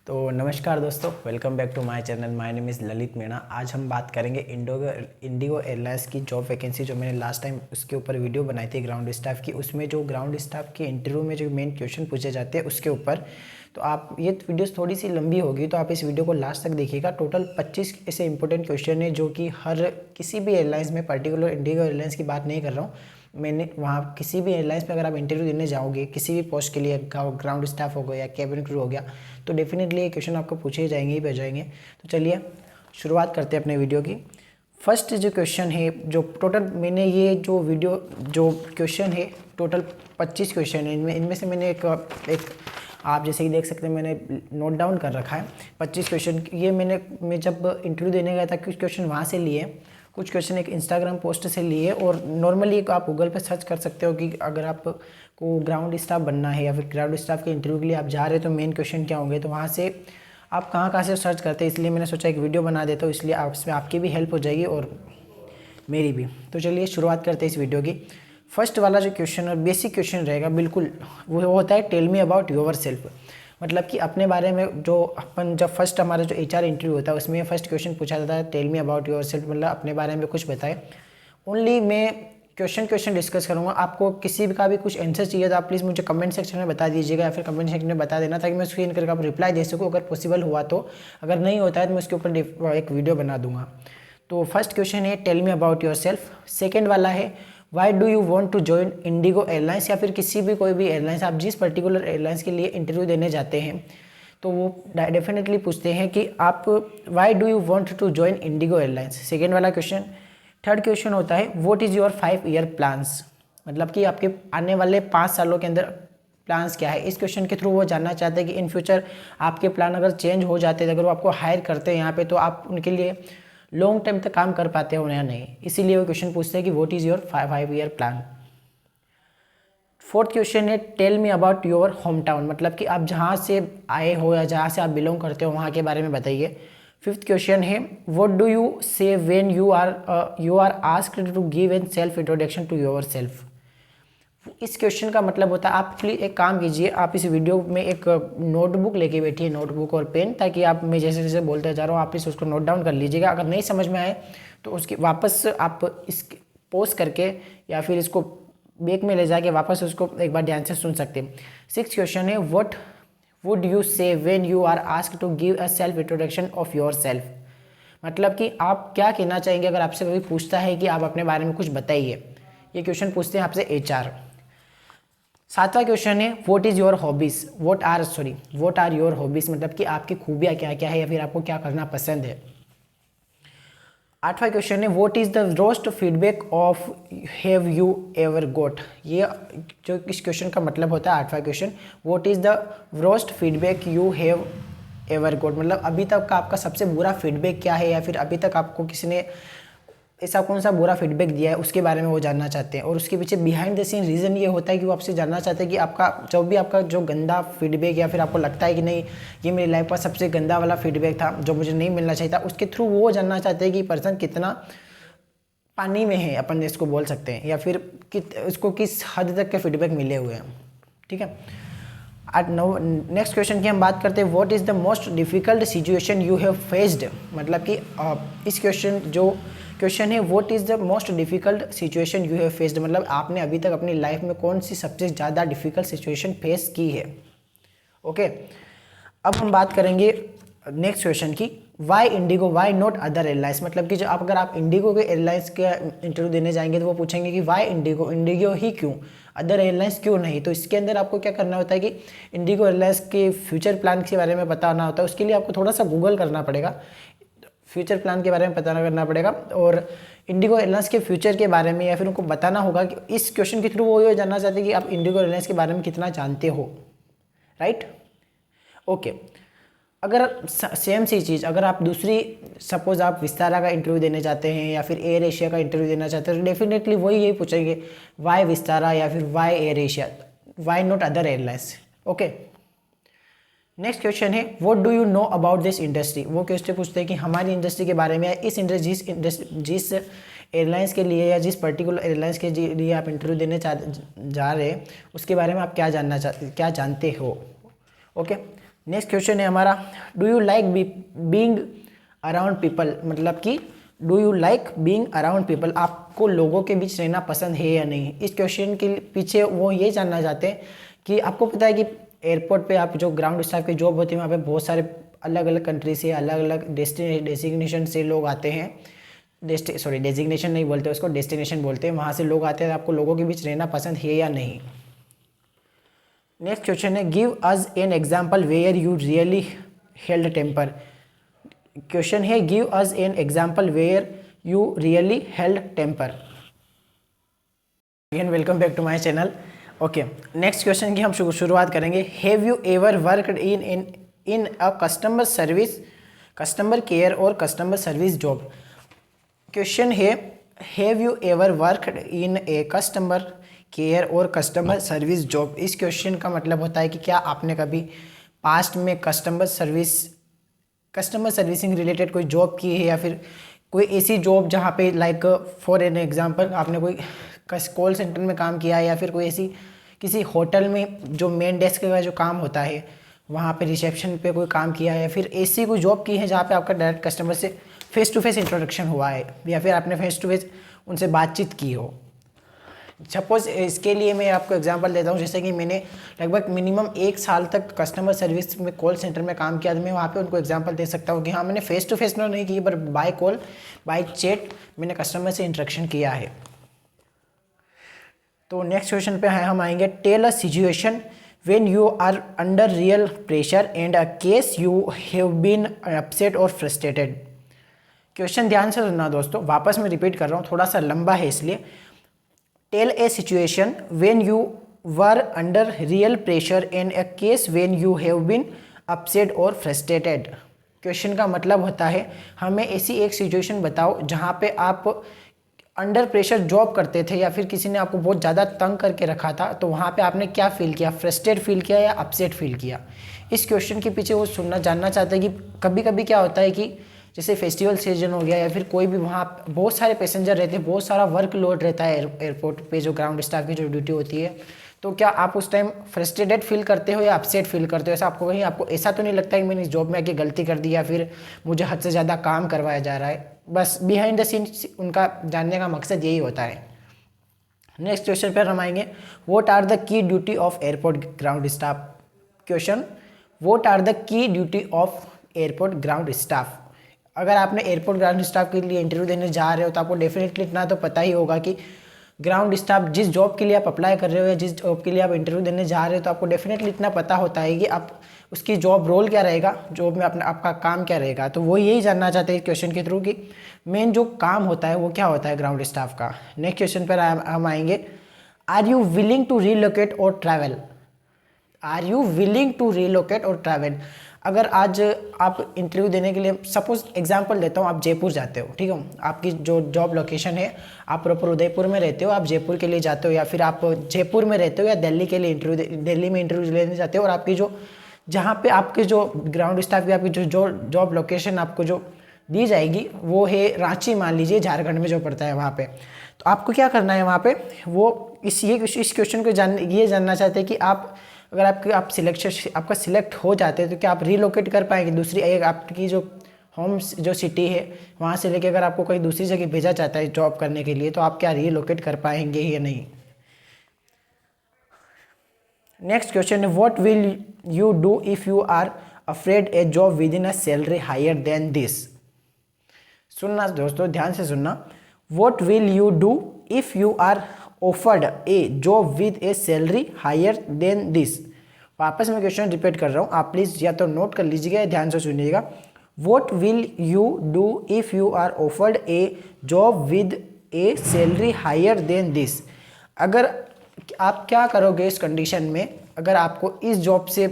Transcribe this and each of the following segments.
तो नमस्कार दोस्तों, welcome back to my channel. My name is Lalit Meena. आज हम बात करेंगे इंडिगो एयरलाइंस की जॉब वैकेंसी। जो मैंने लास्ट टाइम उसके ऊपर वीडियो बनाई थी ग्राउंड स्टाफ की, उसमें जो ग्राउंड स्टाफ के इंटरव्यू में जो मेन क्वेश्चन पूछे जाते हैं उसके ऊपर। तो आप ये वीडियो थोड़ी सी लंबी होगी, तो आप इस वीडियो को लास्ट तक देखिएगा। टोटल 25 ऐसे इंपॉर्टेंट क्वेश्चन है जो कि हर किसी भी एयरलाइंस में, पर्टिकुलर इंडिगो एयरलाइंस की बात नहीं कर रहा हूँ मैंने, वहाँ किसी भी एयरलाइंस में अगर आप इंटरव्यू देने जाओगे किसी भी पोस्ट के लिए, ग्राउंड स्टाफ हो गया या कैबिन क्रू हो गया, तो डेफिनेटली ये क्वेश्चन आपको पूछे जाएंगे ही जाएंगे। तो चलिए शुरुआत करते हैं अपने वीडियो की। फर्स्ट जो क्वेश्चन है, जो टोटल मैंने ये जो वीडियो जो क्वेश्चन है टोटल 25 क्वेश्चन है, इनमें से मैंने एक आप जैसे कि देख सकते हैं मैंने नोट डाउन कर रखा है 25 क्वेश्चन। ये मैं जब इंटरव्यू देने गया था कुछ क्वेश्चन वहाँ से लिए, कुछ क्वेश्चन एक इंस्टाग्राम पोस्ट से लिए, और नॉर्मली आप गूगल पे सर्च कर सकते हो कि अगर आपको ग्राउंड स्टाफ बनना है या फिर ग्राउंड स्टाफ के इंटरव्यू के लिए आप जा रहे हो तो मेन क्वेश्चन क्या होंगे, तो वहाँ से आप कहाँ से सर्च करते हैं। इसलिए मैंने सोचा एक वीडियो बना देता हूँ, इसलिए इसमें आपकी भी हेल्प हो जाएगी और मेरी भी। तो चलिए शुरुआत करते हैं इस वीडियो की। फर्स्ट वाला जो क्वेश्चन और बेसिक क्वेश्चन रहेगा बिल्कुल, वो होता है tell me about yourself. मतलब कि अपने बारे में, जो अपन जब फर्स्ट हमारा जो HR इंटरव्यू होता है उसमें फर्स्ट क्वेश्चन पूछा जाता है tell me about yourself, मतलब अपने बारे में कुछ बताए। ओनली मैं क्वेश्चन डिस्कस करूंगा। आपको किसी का भी कुछ आंसर चाहिए तो आप प्लीज़ मुझे कमेंट सेक्शन में बता दीजिएगा, या फिर कमेंट सेक्शन में बता देना ताकि मैं स्क्रीन करके आप रिप्लाई दे सकूँ अगर पॉसिबल हुआ तो। अगर नहीं होता है तो मैं उसके ऊपर एक वीडियो बना दूंगा। तो फर्स्ट क्वेश्चन है tell me about yourself. Second वाला है why do you want to join IndiGo airlines, या फिर किसी भी कोई भी एयरलाइंस, आप जिस पर्टिकुलर एयरलाइंस के लिए इंटरव्यू देने जाते हैं तो वो डेफिनेटली पूछते हैं कि आप why do you want to join IndiGo airlines, second वाला क्वेश्चन। थर्ड क्वेश्चन होता है what is your 5 year plans, मतलब कि आपके आने वाले 5 सालों के अंदर प्लान्स क्या है। इस क्वेश्चन के थ्रू वो जानना चाहते हैं कि इन फ्यूचर आपके प्लान अगर चेंज हो जाते हैं, अगर वो आपको हायर करते हैं यहाँ पे, तो आप उनके लिए लॉन्ग टाइम तक काम कर पाते हो या नहीं। इसीलिए वो क्वेश्चन पूछते हैं कि what is your 5 year plan. Fourth question है tell me about your home town, मतलब कि आप जहाँ से आए हो या जहाँ से आप बिलोंग करते हो वहाँ के बारे में बताइए। फिफ्थ क्वेश्चन है what do you say when you are asked to give an self introduction to yourself. इस क्वेश्चन का मतलब होता है, आप प्लीज़ एक काम कीजिए, आप इस वीडियो में एक नोटबुक लेके बैठिए, नोटबुक और पेन, ताकि आप मैं जैसे जैसे बोलते जा रहा हूँ आप प्लीज़ उसको नोट डाउन कर लीजिएगा। अगर नहीं समझ में आए तो उसकी वापस आप इस पोस्ट करके या फिर इसको बैक में ले जाके वापस उसको एक बार ध्यान से सुन सकते हैं। सिक्स क्वेश्चन है what would you say when you are asked to give a self introduction of yourself, मतलब कि आप क्या कहना चाहेंगे अगर आपसे कोई पूछता है कि आप अपने बारे में कुछ बताइए। ये क्वेश्चन पूछते हैं आपसे HR। सातवां क्वेश्चन है what is your hobbies, what are your hobbies, मतलब कि आपकी खूबियाँ क्या क्या है या फिर आपको क्या करना पसंद है। आठवां क्वेश्चन है what is the roast feedback of have you ever got. ये जो इस क्वेश्चन का मतलब होता है आठवां question, what is the roast feedback you have ever got, मतलब अभी तक का आपका सबसे बुरा फीडबैक क्या है, या फिर अभी तक आपको किसी ने ऐसा कौन सा बुरा फीडबैक दिया है उसके बारे में वो जानना चाहते हैं। और उसके पीछे बिहाइंड द सीन रीज़न ये होता है कि वो आपसे जानना चाहते हैं कि आपका जो भी आपका जो गंदा फीडबैक, या फिर आपको लगता है कि नहीं ये मेरी लाइफ का सबसे गंदा वाला फीडबैक था जो मुझे नहीं मिलना चाहिए था, उसके थ्रू वो जानना चाहते हैं कि पर्सन कितना पानी में है, अपन इसको बोल सकते हैं, या फिर उसको किस हद तक के फीडबैक मिले हुए हैं। ठीक है। नेक्स्ट क्वेश्चन की हम बात करते हैं what is the most difficult situation you have faced, मतलब कि इस क्वेश्चन है what is the most difficult situation you have faced, मतलब आपने अभी तक अपनी लाइफ में कौन सी सबसे ज़्यादा डिफ़िकल्ट सिचुएशन फेस की है। ओके। अब हम बात करेंगे नेक्स्ट क्वेश्चन की why IndiGo why not other airlines, मतलब कि जो अगर आप इंडिगो के एयरलाइंस के इंटरव्यू देने जाएंगे तो वो पूछेंगे कि वाई इंडिगो ही क्यों, अदर एयरलाइंस क्यों नहीं। तो इसके अंदर आपको क्या करना होता है कि इंडिगो एयरलाइंस के फ्यूचर प्लान के बारे में बताना होता है। उसके लिए आपको थोड़ा सा गूगल करना पड़ेगा, फ्यूचर प्लान के बारे में पता करना पड़ेगा, और इंडिगो एयरलाइंस के फ्यूचर के बारे में, या फिर उनको बताना होगा कि इस क्वेश्चन के थ्रू वो ये जानना चाहते हैं कि आप इंडिगो एयरलाइंस के बारे में कितना जानते हो। राइट। ओके। अगर सेम सी चीज़ अगर आप दूसरी, सपोज आप विस्तारा का इंटरव्यू देने जाते हैं या फिर एयर एशिया का इंटरव्यू देना चाहते हैं, तो डेफिनेटली वही यही पूछेंगे वाई विस्तारा या फिर why Air Asia, why not other airlines. Okay. Next question है what do you know about this industry, वो क्वेश्चन पूछते हैं कि हमारी इंडस्ट्री के बारे में, या इस इंडस्ट्री जिस एयरलाइंस के लिए या जिस पर्टिकुलर एयरलाइंस के लिए आप इंटरव्यू देने जा रहे हैं उसके बारे में आप क्या जानते हो। ओके। नेक्स्ट क्वेश्चन है हमारा, do you like being around people, मतलब कि do you like being around people, आपको लोगों के बीच रहना पसंद है या नहीं। इस क्वेश्चन के पीछे वो ये जानना चाहते हैं कि आपको पता है कि एयरपोर्ट पे आप जो ग्राउंड स्टाफ की जॉब होती है वहाँ पे बहुत सारे अलग अलग कंट्री से, अलग अलग डेजिग्नेशन से लोग आते हैं। डेजिग्नेशन नहीं बोलते उसको, डेस्टिनेशन बोलते हैं। वहाँ से लोग आते हैं, आपको लोगों के बीच रहना पसंद है या नहीं। नेक्स्ट क्वेश्चन है, give us an example where you really held temper. Question है, give us an example where you really held temper. Again welcome back to my channel. Okay, next question की हम शुरुआत करेंगे। Have you ever worked in a customer service, customer care और customer service job. Question है, have you ever worked in a customer care और customer service job. इस question का मतलब होता है कि क्या आपने कभी पास्ट में कस्टमर सर्विसिंग रिलेटेड कोई जॉब की है, या फिर कोई ऐसी जॉब जहाँ पे लाइक फॉर एन एग्जांपल आपने कोई कॉल सेंटर में काम किया है, या फिर कोई ऐसी किसी होटल में जो मेन डेस्क का जो काम होता है वहाँ पे रिसेप्शन पे कोई काम किया है, या फिर ऐसी कोई जॉब की है जहाँ पे आपका डायरेक्ट कस्टमर से फेस टू फेस इंट्रोडक्शन हुआ है, या फिर आपने फेस टू फेस उनसे बातचीत की हो। सपोज इसके लिए मैं आपको एग्जांपल देता हूँ, जैसे कि मैंने लगभग मिनिमम 1 साल तक कस्टमर सर्विस में कॉल सेंटर में काम किया, तो मैं वहाँ पे उनको एग्जांपल दे सकता हूँ कि हाँ मैंने फेस टू फेस नहीं की, पर बाय कॉल बाय चैट मैंने कस्टमर से इंटरेक्शन किया है। तो नेक्स्ट क्वेश्चन पे है हम आएंगे, tell a situation when you are under real pressure and a case you have been upset और फ्रस्ट्रेटेड। क्वेश्चन ध्यान से सुनना दोस्तों, वापस मैं रिपीट कर रहा हूँ, थोड़ा सा लंबा है इसलिए। Tell a situation when you were under real pressure and a case when you have been upset और फ्रस्ट्रेटेड। क्वेश्चन का मतलब होता है, हमें ऐसी एक सिचुएशन बताओ जहाँ पे आप अंडर प्रेशर जॉब करते थे, या फिर किसी ने आपको बहुत ज़्यादा तंग करके रखा था, तो वहाँ पे आपने क्या फील किया, फ्रस्ट्रेट फील किया या अपसेट फील किया। इस क्वेश्चन के पीछे वो जानना चाहते हैं कि कभी कभी क्या होता है कि जैसे फेस्टिवल सीजन हो गया, या फिर कोई भी वहाँ बहुत सारे पैसेंजर रहते हैं, बहुत सारा वर्क लोड रहता है एयरपोर्ट पे जो ग्राउंड स्टाफ की जो ड्यूटी होती है, तो क्या आप उस टाइम फ्रस्ट्रेटेड फील करते हो या अपसेट फील करते हो। ऐसा आपको ऐसा तो नहीं लगता है कि मैंने इस जॉब में आके गलती कर दी, या फिर मुझे हद से ज़्यादा काम करवाया जा रहा है। बस बिहाइंड द सीन्स उनका जानने का मकसद यही होता है। नेक्स्ट क्वेश्चन पर हम आएंगे, what are the key duty of airport ground staff. Question, what are the key duty of airport ground staff. अगर आपने एयरपोर्ट ग्राउंड स्टाफ के लिए इंटरव्यू देने जा रहे हो तो आपको डेफिनेटली इतना तो पता ही होगा कि ग्राउंड स्टाफ जिस जॉब के लिए आप अप्लाई कर रहे हो या जिस जॉब के लिए आप इंटरव्यू देने जा रहे हो, तो आपको डेफिनेटली इतना पता होता है कि आप उसकी जॉब रोल क्या रहेगा, जॉब में आपका काम क्या रहेगा। तो वो यही जानना चाहते हैं क्वेश्चन के थ्रू कि मेन जो काम होता है वो क्या होता है ग्राउंड स्टाफ का। नेक्स्ट क्वेश्चन पर हम आएंगे, are you willing to relocate और travel. Are you willing to relocate और ट्रैवल। अगर आज आप इंटरव्यू देने के लिए, सपोज एग्जांपल देता हूँ, आप जयपुर जाते हो, ठीक है, आपकी जो जॉब लोकेशन है, आप प्रॉपर उदयपुर में रहते हो, आप जयपुर के लिए जाते हो, या फिर आप जयपुर में रहते हो या दिल्ली के लिए दिल्ली में इंटरव्यू लेने जाते हो, और आपकी जो जहाँ पे आपके जो ग्राउंड स्टाफ की आपकी जो जॉब लोकेशन आपको जो दी जाएगी वो है रांची, मान लीजिए झारखंड में जो पड़ता है वहाँ पे। तो आपको क्या करना है वहाँ पे, वो इस क्वेश्चन को ये जानना चाहते हैं कि आप अगर आपका सिलेक्ट हो जाते हैं तो क्या आप रिलोकेट कर पाएंगे दूसरी एक आपकी जो होम जो सिटी है वहाँ से लेके अगर आपको कहीं दूसरी जगह भेजा जाता है जॉब करने के लिए, तो आप क्या रिलोकेट कर पाएंगे या नहीं। नेक्स्ट क्वेश्चन है, what will you do if you are offered a job with in a salary higher than this. सुनना दोस्तों, ध्यान से सुनना, what will you do if you are offered a job with a salary higher than this. वापस मैं question repeat कर रहा हूँ, आप प्लीज़ या तो नोट कर लीजिएगा या ध्यान से सुनिएगा। What will you do if you are offered a job with a salary higher than this. अगर आप क्या करोगे इस कंडीशन में, अगर आपको इस जॉब से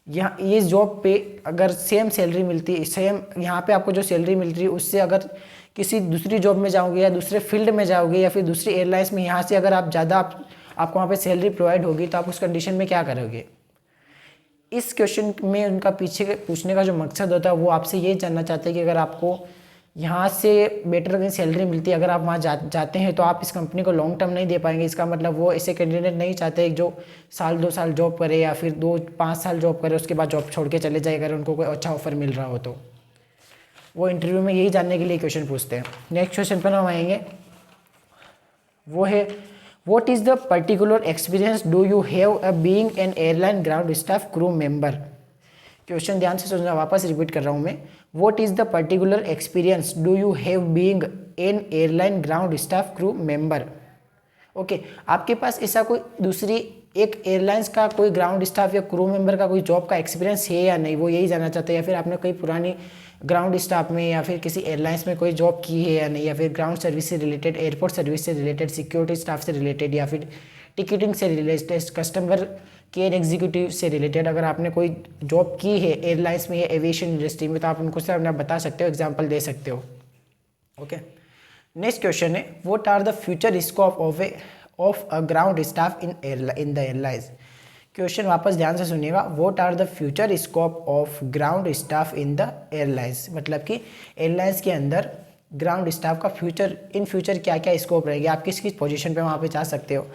यहाँ इस जॉब पे अगर सेम सैलरी मिलती है, सेम यहाँ पे आपको जो सैलरी मिल रही है उससे अगर किसी दूसरी जॉब में जाओगे या दूसरे फील्ड में जाओगे या फिर दूसरी एयरलाइंस में, यहाँ से अगर आप ज़्यादा आपको वहाँ पे सैलरी प्रोवाइड होगी, तो आप उस कंडीशन में क्या करोगे। इस क्वेश्चन में उनका पीछे पूछने का जो मकसद होता है वो आपसे ये जानना चाहते हैं कि अगर आपको यहाँ से बेटर कहीं सैलरी मिलती है, अगर आप वहाँ जाते हैं तो आप इस कंपनी को लॉन्ग टर्म नहीं दे पाएंगे। इसका मतलब वो ऐसे कैंडिडेट नहीं चाहते जो साल 2 साल जॉब करे या फिर 2-5 साल जॉब करे उसके बाद जॉब छोड़ के चले जाए अगर उनको कोई अच्छा ऑफर मिल रहा हो। तो वो इंटरव्यू में यही जानने के लिए क्वेश्चन पूछते हैं। नेक्स्ट क्वेश्चन पर हम आएंगे, वो है what is the particular experience do you have a being an airline ground staff crew member. Question ध्यान से सुनना, वापस रिपीट कर रहा हूँ मैं। What is the particular experience do you have being an airline ground staff crew member. Okay, आपके पास ऐसा कोई दूसरी एक एयरलाइंस का कोई ग्राउंड स्टाफ या क्रू मेंबर का कोई जॉब का एक्सपीरियंस है या नहीं, वो यही जानना चाहते हैं। या फिर आपने कोई पुरानी ग्राउंड स्टाफ में या फिर किसी एयरलाइंस में कोई जॉब की है या नहीं, या फिर ग्राउंड सर्विस से रिलेटेड, एयरपोर्ट सर्विस से रिलेटेड, सिक्योरिटी स्टाफ से रिलेटेड, या फिर टिकटिंग से रिलेटेड, कस्टमर केयर एग्जीक्यूटिव से रिलेटेड अगर आपने कोई जॉब की है एयरलाइंस में या एविएशन इंडस्ट्री में तो आप उनको से अपना बता सकते हो, एग्जाम्पल दे सकते हो। ओके, नेक्स्ट क्वेश्चन है what are the future scope of a ground staff in the airlines. Question वापस ध्यान से सुनिएगा, what are the future scope of ground staff in the airlines, मतलब कि एयरलाइंस के अंदर ग्राउंड स्टाफ का फ्यूचर क्या क्या स्कोप रहेगी, आप किस किस पोजीशन पे वहाँ पे जा सकते हो।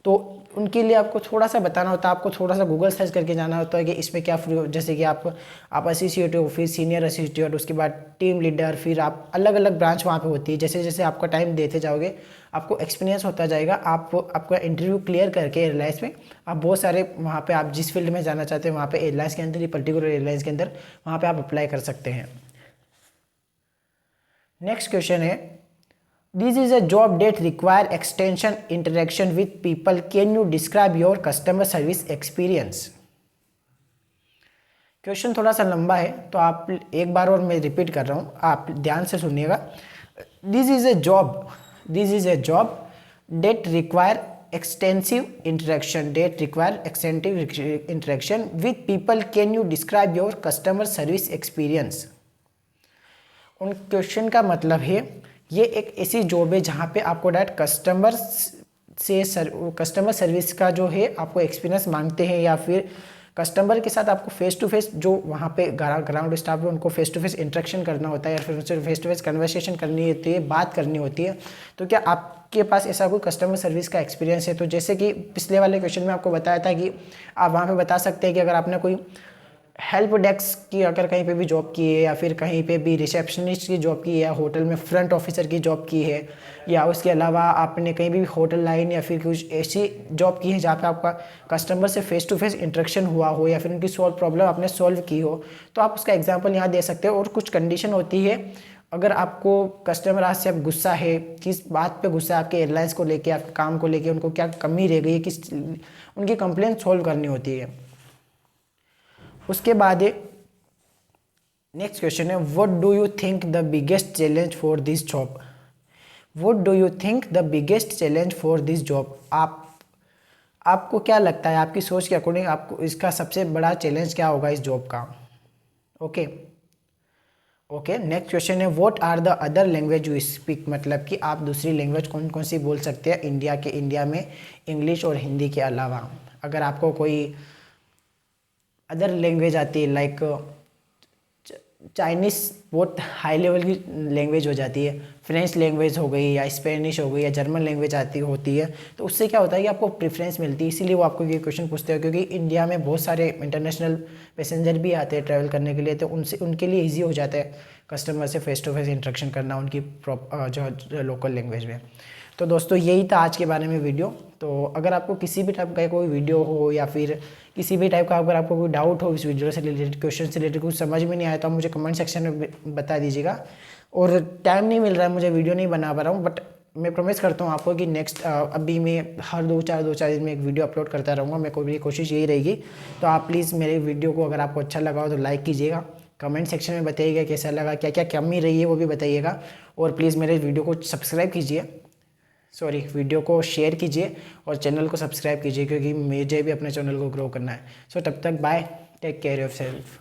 तो उनके लिए आपको थोड़ा सा बताना होता है, आपको थोड़ा सा गूगल सर्च करके जाना होता है कि इसमें क्या जैसे कि आप असिस्टेंट हो, फिर सीनियर असिस्टेंट, उसके बाद टीम लीडर, फिर आप अलग अलग ब्रांच वहाँ पे होती है। जैसे जैसे आपका टाइम देते जाओगे आपको एक्सपीरियंस होता जाएगा। आपका इंटरव्यू क्लियर करके एयरलाइंस में आप बहुत सारे वहाँ पे आप जिस फील्ड में जाना चाहते हैं वहाँ पे एयरलाइंस के अंदर ही, पर्टिकुलर एयरलाइंस के अंदर वहाँ पे आप अप्लाई कर सकते हैं। नेक्स्ट क्वेश्चन है this is a job that require extension interaction with people, can you describe your customer service experience. Question थोड़ा सा लंबा है तो आप एक बार और मैं रिपीट कर रहा हूँ, आप ध्यान से सुनिएगा। This is a job that require extensive interaction with people, can you describe your customer service experience। उन क्वेश्चन का मतलब है ये एक ऐसी जॉब है जहाँ पे आपको डायरेक्ट कस्टमर सर्विस का जो है आपको एक्सपीरियंस मांगते हैं, या फिर कस्टमर के साथ आपको फेस टू फेस जो वहाँ पे ग्राउंड स्टाफ है उनको फेस टू फेस इंटरेक्शन करना होता है, या फिर उनसे फेस टू फेस कन्वर्सेशन करनी होती है, बात करनी होती है। तो क्या आपके पास ऐसा कोई कस्टमर सर्विस का एक्सपीरियंस है? तो जैसे कि पिछले वाले क्वेश्चन में आपको बताया था कि आप वहाँ पे बता सकते हैं कि अगर आपने कोई हेल्प डेस्क की अगर कहीं पे भी जॉब की है, या फिर कहीं पे भी रिसेप्शनिस्ट की जॉब की है, या होटल में फ्रंट ऑफिसर की जॉब की है, या उसके अलावा आपने कहीं भी होटल लाइन या फिर कुछ ऐसी जॉब की है जहाँ पे आपका कस्टमर से फेस टू फेस इंटरेक्शन हुआ हो, या फिर उनकी प्रॉब्लम आपने सॉल्व की हो, तो आप उसका एग्जाम्पल यहाँ दे सकते हो। और कुछ कंडीशन होती है, अगर आपको कस्टमर आज से अब गुस्सा है, किस बात पे गुस्सा है, आपके एयरलाइंस को लेके, आपके काम को लेके, उनको क्या कमी रह गई है, किस उनकी कंप्लेंट सॉल्व करनी होती है। उसके बाद नेक्स्ट क्वेश्चन है what do you think the biggest challenge for this job. What do you think the biggest challenge for this job, आपको क्या लगता है, आपकी सोच के अकॉर्डिंग आपको इसका सबसे बड़ा चैलेंज क्या होगा इस जॉब का। ओके, नेक्स्ट क्वेश्चन है what are the other language you speak, मतलब कि आप दूसरी लैंग्वेज कौन कौन सी बोल सकते हैं इंडिया में इंग्लिश और हिंदी के अलावा। अगर आपको कोई अदर लैंग्वेज आती है लाइक चाइनीज़ बहुत हाई लेवल की लैंग्वेज हो जाती है, फ्रेंच लैंग्वेज हो गई, या स्पेनिश हो गई, या जर्मन लैंग्वेज होती है, तो उससे क्या होता है कि आपको प्रेफरेंस मिलती है। इसीलिए वो आपको ये क्वेश्चन पूछते हैं, क्योंकि इंडिया में बहुत सारे इंटरनेशनल पैसेंजर भी आते हैं ट्रैवल करने के लिए, तो उनके लिए ईजी हो जाता है कस्टमर से फेस टू फेस इंटरेक्शन करना उनकी जो लोकल लैंग्वेज में। तो दोस्तों यही था आज के बारे में वीडियो। तो अगर आपको किसी भी टाइप का कोई वीडियो हो, या फिर किसी भी टाइप का अगर आपको कोई डाउट हो इस वीडियो से रिलेटेड, क्वेश्चन से रिलेटेड कुछ समझ में नहीं आया, तो आप मुझे कमेंट सेक्शन में बता दीजिएगा। और टाइम नहीं मिल रहा है, मुझे वीडियो नहीं बना पा रहा हूँ, बट मैं प्रॉमिस करता हूँ आपको कि नेक्स्ट अभी मैं हर दो चार दिन में एक वीडियो अपलोड करता रहूँगा। मेरी कोशिश यही रहेगी। तो आप प्लीज़ मेरे वीडियो को अगर आपको अच्छा लगा हो तो लाइक कीजिएगा, कमेंट सेक्शन में बताइएगा कैसा लगा, क्या क्या कमी रही है वो भी बताइएगा, और प्लीज़ मेरे वीडियो को सब्सक्राइब कीजिए, वीडियो को शेयर कीजिए और चैनल को सब्सक्राइब कीजिए, क्योंकि मुझे भी अपने चैनल को ग्रो करना है। सो तब तक bye, take care your self.